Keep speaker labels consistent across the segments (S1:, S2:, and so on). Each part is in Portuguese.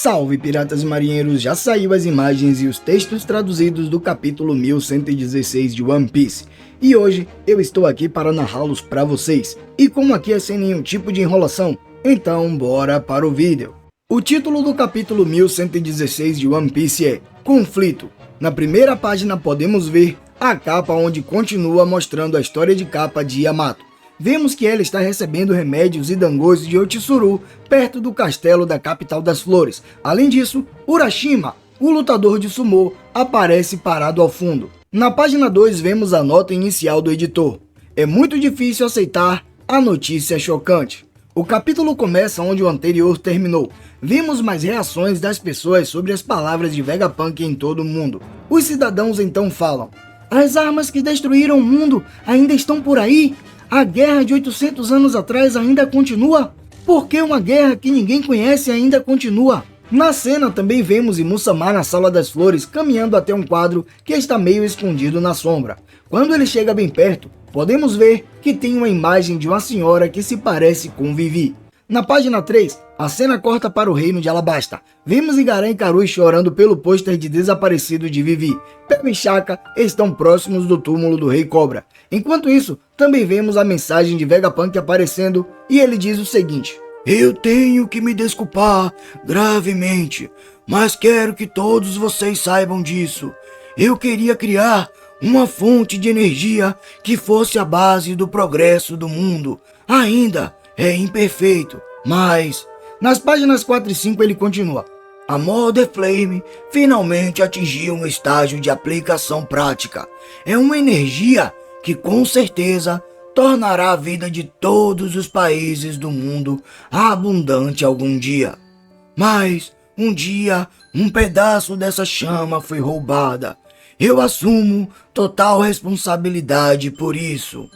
S1: Salve piratas e marinheiros, já saiu as imagens e os textos traduzidos do capítulo 1116 de One Piece. E hoje eu estou aqui para narrá-los para vocês. E como aqui é sem nenhum tipo de enrolação, então bora para o vídeo. O título do capítulo 1116 de One Piece é Conflito. Na primeira página podemos ver a capa onde continua mostrando a história de capa de Yamato. Vemos que ela está recebendo remédios e dangos de Otsuru perto do castelo da capital das flores. Além disso, Urashima, o lutador de sumô, aparece parado ao fundo. Na página 2 vemos a nota inicial do editor. É muito difícil aceitar a notícia chocante. O capítulo começa onde o anterior terminou. Vimos mais reações das pessoas sobre as palavras de Vegapunk em todo o mundo. Os cidadãos então falam: as armas que destruíram o mundo ainda estão por aí? A guerra de 800 anos atrás ainda continua? Por que uma guerra que ninguém conhece ainda continua? Na cena também vemos Imusama na Sala das Flores caminhando até um quadro que está meio escondido na sombra. Quando ele chega bem perto, podemos ver que tem uma imagem de uma senhora que se parece com Vivi. Na página 3, a cena corta para o reino de Alabasta. Vemos Igaran e Karui chorando pelo pôster de desaparecido de Vivi. Pego e Shaka estão próximos do túmulo do Rei Cobra. Enquanto isso, também vemos a mensagem de Vegapunk aparecendo e ele diz o seguinte: eu tenho que me desculpar gravemente, mas quero que todos vocês saibam disso. Eu queria criar uma fonte de energia que fosse a base do progresso do mundo. Ainda é imperfeito, mas... Nas páginas 4 e 5 ele continua: a Mother Flame finalmente atingiu um estágio de aplicação prática. É uma energia que com certeza tornará a vida de todos os países do mundo abundante algum dia. Mas um dia um pedaço dessa chama foi roubada. Eu assumo total responsabilidade por isso.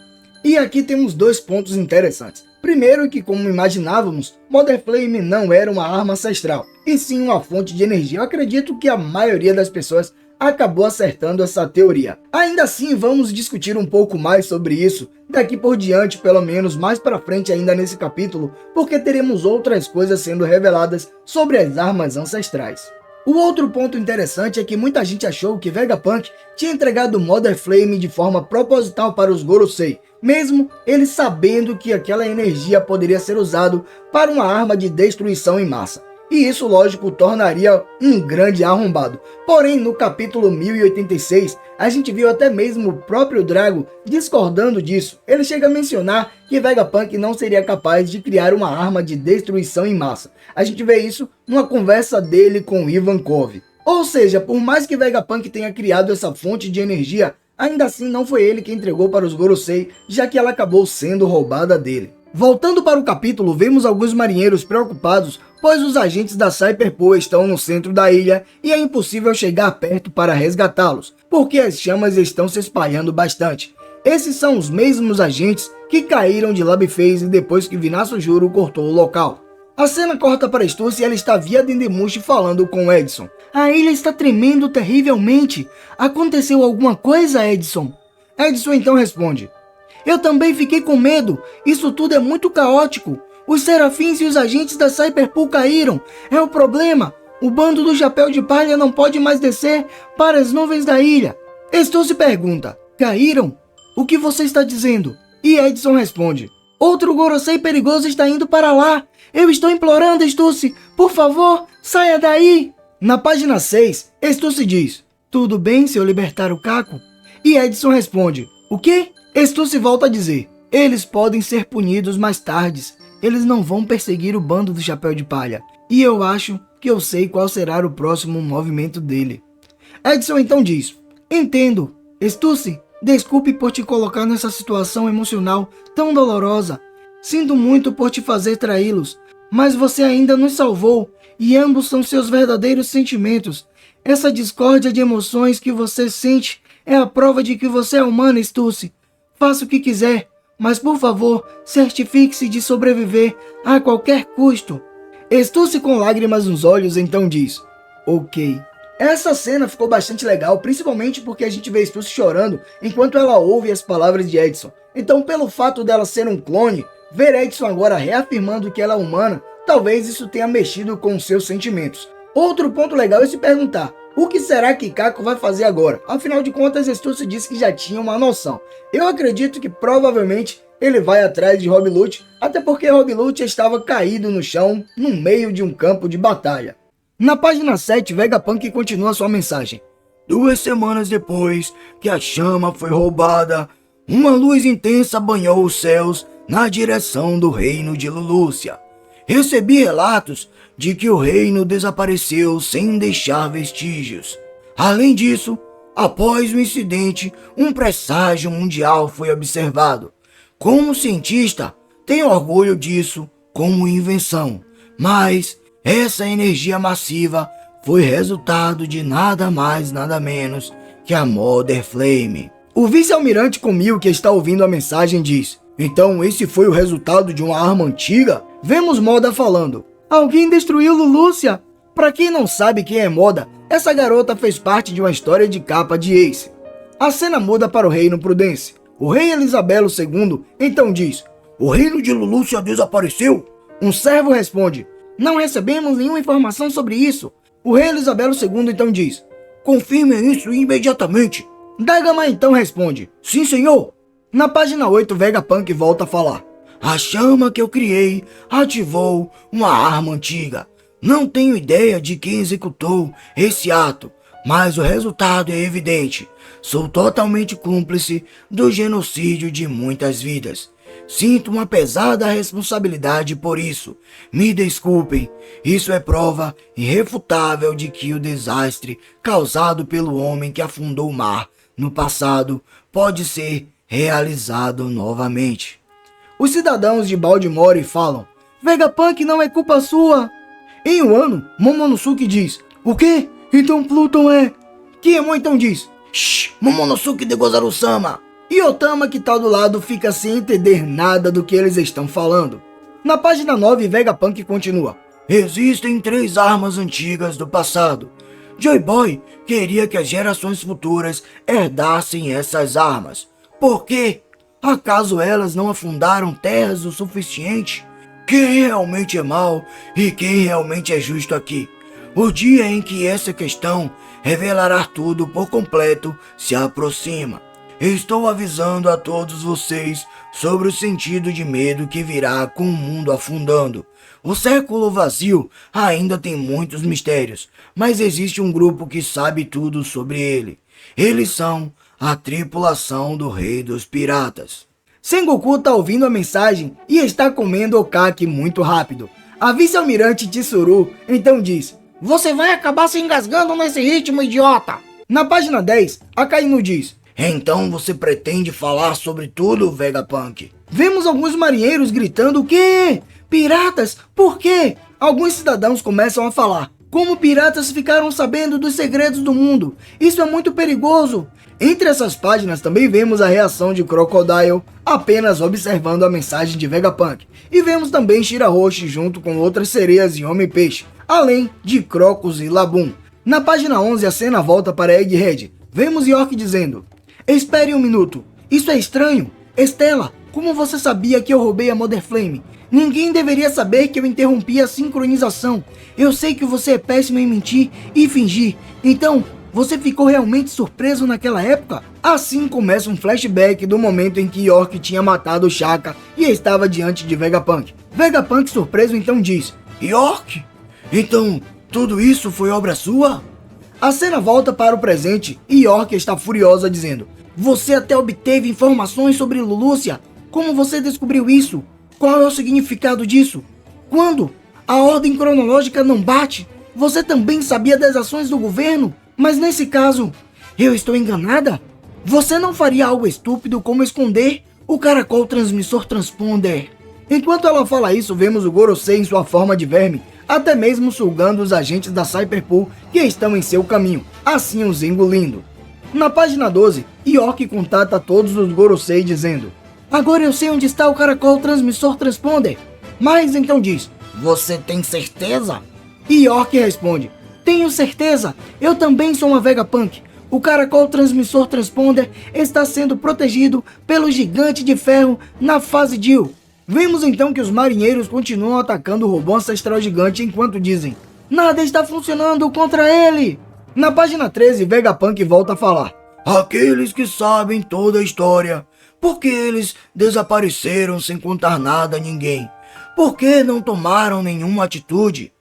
S1: E aqui temos dois pontos interessantes. Primeiro que, como imaginávamos, Mother Flame não era uma arma ancestral, e sim uma fonte de energia. Eu acredito que a maioria das pessoas acabou acertando essa teoria. Ainda assim, vamos discutir um pouco mais sobre isso daqui por diante, pelo menos mais para frente ainda nesse capítulo, porque teremos outras coisas sendo reveladas sobre as armas ancestrais. O outro ponto interessante é que muita gente achou que Vegapunk tinha entregado Mother Flame de forma proposital para os Gorosei, mesmo ele sabendo que aquela energia poderia ser usada para uma arma de destruição em massa. E isso, lógico, tornaria um grande arrombado. Porém, no capítulo 1086, a gente viu até mesmo o próprio Drago discordando disso. Ele chega a mencionar que Vegapunk não seria capaz de criar uma arma de destruição em massa. A gente vê isso numa conversa dele com Ivankov. Ou seja, por mais que Vegapunk tenha criado essa fonte de energia, ainda assim não foi ele quem entregou para os Gorosei, já que ela acabou sendo roubada dele. Voltando para o capítulo, vemos alguns marinheiros preocupados, pois os agentes da Cyberpo estão no centro da ilha e é impossível chegar perto para resgatá-los, porque as chamas estão se espalhando bastante. Esses são os mesmos agentes que caíram de Labiphase depois que Vinassu Juro cortou o local. A cena corta para Stussy e ela está via Dendemushi falando com Edson. A ilha está tremendo terrivelmente. Aconteceu alguma coisa, Edson? Edson então responde: eu também fiquei com medo, isso tudo é muito caótico. Os serafins e os agentes da Cyberpool caíram, é o problema. O bando do Chapéu de Palha não pode mais descer para as nuvens da ilha. Stussy pergunta: caíram? O que você está dizendo? E Edson responde: outro Gorosei perigoso está indo para lá. Eu estou implorando, Stussy, por favor, saia daí. Na página 6, Stussy diz: tudo bem se eu libertar o Caco? E Edson responde: o quê? Stussy volta a dizer: eles podem ser punidos mais tarde. Eles não vão perseguir o bando do Chapéu de Palha. E eu acho que eu sei qual será o próximo movimento dele. Edson então diz: entendo. Stussy, desculpe por te colocar nessa situação emocional tão dolorosa. Sinto muito por te fazer traí-los, mas você ainda nos salvou e ambos são seus verdadeiros sentimentos. Essa discórdia de emoções que você sente é a prova de que você é humana, Stussy. Faça o que quiser, mas por favor, certifique-se de sobreviver a qualquer custo. Stussy, com lágrimas nos olhos, então diz: ok. Essa cena ficou bastante legal, principalmente porque a gente vê Stussy chorando enquanto ela ouve as palavras de Edson. Então, pelo fato dela ser um clone, ver Edson agora reafirmando que ela é humana talvez isso tenha mexido com seus sentimentos. Outro ponto legal é se perguntar, o que será que Kako vai fazer agora? Afinal de contas, Estúcio disse que já tinha uma noção. Eu acredito que provavelmente ele vai atrás de Rob Lute, até porque Rob Lute estava caído no chão, no meio de um campo de batalha. Na página 7, Vegapunk continua sua mensagem. 2 semanas depois que a chama foi roubada, uma luz intensa banhou os céus na direção do reino de Lulúcia. Recebi relatos de que o reino desapareceu sem deixar vestígios. Além disso, após o incidente, um presságio mundial foi observado. Como cientista, tenho orgulho disso como invenção, mas essa energia massiva foi resultado de nada mais nada menos que a Mother Flame. O vice-almirante Komil, que está ouvindo a mensagem, diz: então esse foi o resultado de uma arma antiga? Vemos Moda falando: alguém destruiu Lulúcia? Pra quem não sabe quem é Moda, essa garota fez parte de uma história de capa de Ace. A cena muda para o reino Prudence. O rei Elisabelo II então diz: o reino de Lulúcia desapareceu? Um servo responde: não recebemos nenhuma informação sobre isso. O rei Elisabelo II então diz: confirme isso imediatamente. Dagama então responde: sim, senhor. Na página 8, Vegapunk volta a falar: a chama que eu criei ativou uma arma antiga. Não tenho ideia de quem executou esse ato, mas o resultado é evidente. Sou totalmente cúmplice do genocídio de muitas vidas. Sinto uma pesada responsabilidade por isso. Me desculpem, isso é prova irrefutável de que o desastre causado pelo homem que afundou o mar no passado pode ser realizado novamente. Os cidadãos de Baltimore falam: Vegapunk não é culpa sua. Em Wano, Momonosuke diz: o quê? Então Pluton é... Kiemon então diz: shh, Momonosuke de Gozaru-sama. E Otama, que tá do lado, fica sem entender nada do que eles estão falando. Na página 9, Vegapunk continua: existem 3 armas antigas do passado. Joy Boy queria que as gerações futuras herdassem essas armas. Por quê? Acaso elas não afundaram terras o suficiente? Quem realmente é mal e quem realmente é justo aqui? O dia em que essa questão revelará tudo por completo se aproxima. Estou avisando a todos vocês sobre o sentido de medo que virá com o mundo afundando. O século vazio ainda tem muitos mistérios, mas existe um grupo que sabe tudo sobre ele. Eles são a tripulação do Rei dos Piratas. Sengoku tá ouvindo a mensagem e está comendo Okaki muito rápido. A vice-almirante Tsuru então diz: você vai acabar se engasgando nesse ritmo, idiota! Na página 10, Akainu diz: então você pretende falar sobre tudo, Vegapunk? Vemos alguns marinheiros gritando: o quê? Piratas? Por quê? Alguns cidadãos começam a falar: como piratas ficaram sabendo dos segredos do mundo? Isso é muito perigoso. Entre essas páginas também vemos a reação de Crocodile apenas observando a mensagem de Vegapunk. E vemos também Shirahoshi junto com outras sereias e Homem-Peixe, além de Crocus e Laboon. Na página 11 a cena volta para Egghead. Vemos York dizendo: espere um minuto, isso é estranho. Estela, como você sabia que eu roubei a Mother Flame? Ninguém deveria saber que eu interrompi a sincronização. Eu sei que você é péssimo em mentir e fingir. Então, você ficou realmente surpreso naquela época? Assim começa um flashback do momento em que York tinha matado Shaka e estava diante de Vegapunk. Vegapunk, surpreso, então diz: York? Então, tudo isso foi obra sua? A cena volta para o presente e York está furiosa dizendo: você até obteve informações sobre Lulúcia? Como você descobriu isso? Qual é o significado disso? Quando? A ordem cronológica não bate? Você também sabia das ações do governo? Mas nesse caso, eu estou enganada? Você não faria algo estúpido como esconder o caracol transmissor transponder? Enquanto ela fala isso, vemos o Gorosei em sua forma de verme, até mesmo sugando os agentes da Cyberpool que estão em seu caminho, assim os engolindo. Na página 12, York contata todos os Gorosei dizendo: agora eu sei onde está o caracol transmissor transponder. Mas então diz: você tem certeza? E York responde: tenho certeza, eu também sou uma Vegapunk. O caracol transmissor transponder está sendo protegido pelo gigante de ferro na fase Jill. Vemos então que os marinheiros continuam atacando o robô ancestral gigante enquanto dizem: nada está funcionando contra ele! Na página 13, Vegapunk volta a falar: aqueles que sabem toda a história, por que eles desapareceram sem contar nada a ninguém? Por que não tomaram nenhuma atitude?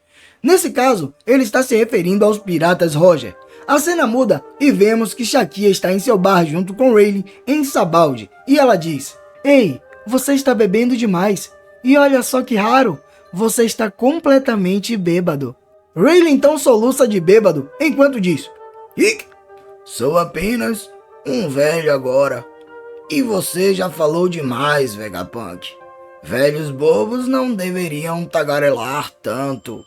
S1: Nesse caso, ele está se referindo aos piratas Roger. A cena muda e vemos que Shakia está em seu bar junto com Rayleigh em Sabaldi e ela diz: ei, você está bebendo demais. E olha só que raro, você está completamente bêbado. Rayleigh então soluça de bêbado enquanto diz: Ick, sou apenas um velho agora. E você já falou demais, Vegapunk. Velhos bobos não deveriam tagarelar tanto.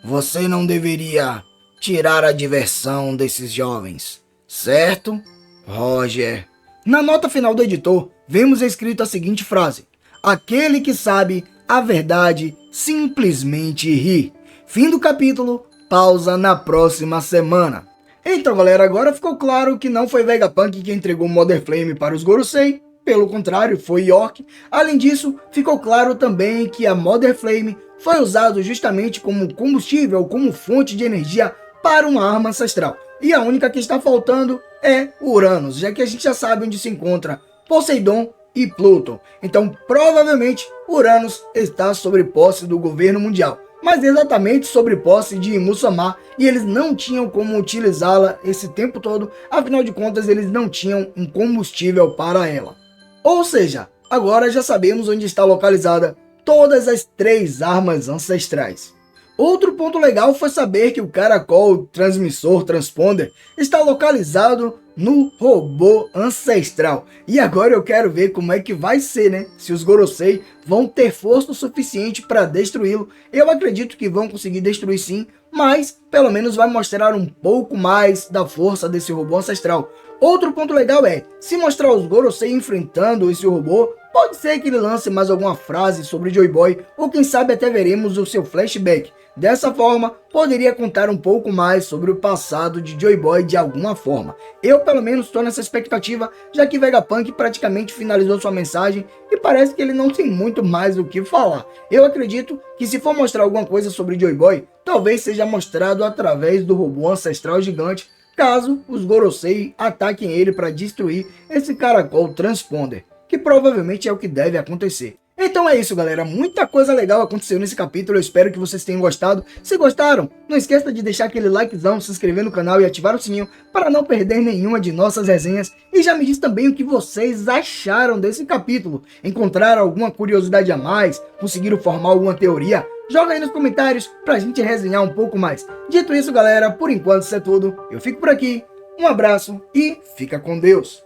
S1: Você não deveria tirar a diversão desses jovens, certo, Roger? Na nota final do editor, vemos escrito a seguinte frase: aquele que sabe a verdade simplesmente ri. Fim do capítulo, pausa na próxima semana. Então galera, agora ficou claro que não foi Vegapunk que entregou Mother Flame para os Gorosei, pelo contrário, foi York. Além disso, ficou claro também que a Mother Flame foi usada justamente como combustível, como fonte de energia para uma arma ancestral. E a única que está faltando é Uranus, já que a gente já sabe onde se encontra Poseidon e Pluton. Então, provavelmente, Uranus está sob posse do governo mundial, mas exatamente sob posse de Muzama, e eles não tinham como utilizá-la esse tempo todo, afinal de contas, eles não tinham um combustível para ela. Ou seja, agora já sabemos onde está localizada todas as 3 armas ancestrais. Outro ponto legal foi saber que o caracol transmissor transponder está localizado no robô ancestral. E agora eu quero ver como é que vai ser, né? Se os Gorosei vão ter força o suficiente para destruí-lo. Eu acredito que vão conseguir destruir sim, mas pelo menos vai mostrar um pouco mais da força desse robô ancestral. Outro ponto legal é, se mostrar os Gorosei enfrentando esse robô, pode ser que ele lance mais alguma frase sobre Joy Boy, ou quem sabe até veremos o seu flashback. Dessa forma, poderia contar um pouco mais sobre o passado de Joy Boy de alguma forma. Eu pelo menos estou nessa expectativa, já que Vegapunk praticamente finalizou sua mensagem e parece que ele não tem muito mais o que falar. Eu acredito que se for mostrar alguma coisa sobre Joy Boy, talvez seja mostrado através do robô ancestral gigante, caso os Gorosei ataquem ele para destruir esse caracol transponder, que provavelmente é o que deve acontecer. Então é isso galera, muita coisa legal aconteceu nesse capítulo, eu espero que vocês tenham gostado. Se gostaram, não esqueça de deixar aquele likezão, se inscrever no canal e ativar o sininho para não perder nenhuma de nossas resenhas. E já me diz também o que vocês acharam desse capítulo. Encontraram alguma curiosidade a mais? Conseguiram formar alguma teoria? Joga aí nos comentários pra gente resenhar um pouco mais. Dito isso galera, por enquanto isso é tudo, eu fico por aqui, um abraço e fica com Deus.